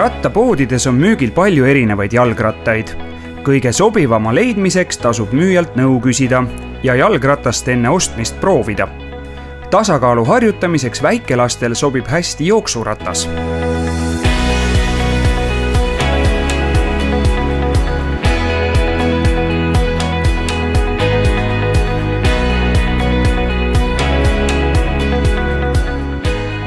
Rattapoodides on müügil palju erinevaid jalgrattaid. Kõige sobivama leidmiseks tasub müüjalt nõu küsida ja jalgratast enne ostmist proovida. Tasakaalu harjutamiseks väikelastel sobib hästi jooksuratas.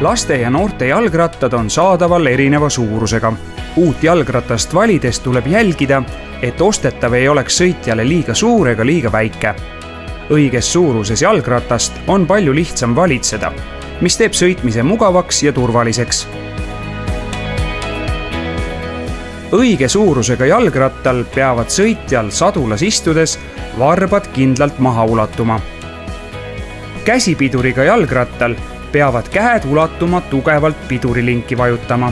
Laste ja noorte jalgrattad on saadaval erineva suurusega. Uut jalgratast valides tuleb jälgida, et ostetav ei oleks sõitjale liiga suur ega liiga väike. Õiges suuruses jalgratast on palju lihtsam valitseda, mis teeb sõitmise mugavaks ja turvaliseks. Õige suurusega jalgrattal peavad sõitjal sadulas istudes varbad kindlalt maha ulatuma. Käsipiduriga jalgrattal peavad käed ulatuma tugevalt pidurilinki vajutama.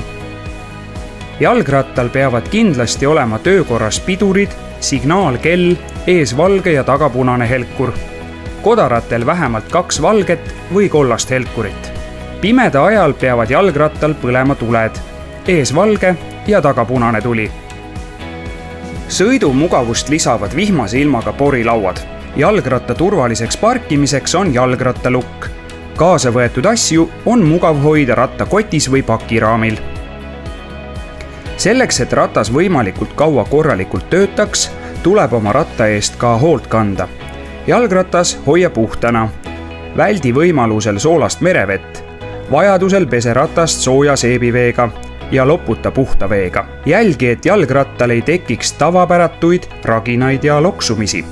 Jalgrattal peavad kindlasti olema töökorras pidurid, signaalkell, ees valge ja taga punane helkur. Kodaratel vähemalt 2 valget või kollast helkurit. Pimeda ajal peavad jalgrattal põlema tuled, ees valge ja taga punane tuli. Sõidu mugavust lisavad vihmase ilmaga porilauad. Jalgratta turvaliseks parkimiseks on jalgrattalukk. Kaasa võetud asju on mugav hoida rattakotis või pakiraamil. Selleks, et ratas võimalikult kaua korralikult töötaks, tuleb oma ratta eest ka hoolt kanda. Jalgratas hoia puhtana. Väldi võimalusel soolast merevett. Vajadusel pese ratast sooja seebiveega ja loputa puhta veega. Jälgi, et jalgrattal ei tekiks tavapäratuid, raginaid ja loksumisi.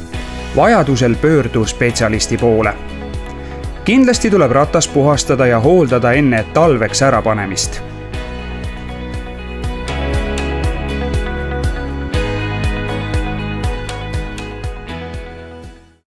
Vajadusel pöördu spetsialisti poole. Kindlasti tuleb ratas puhastada ja hooldada enne talveks ärapanemist.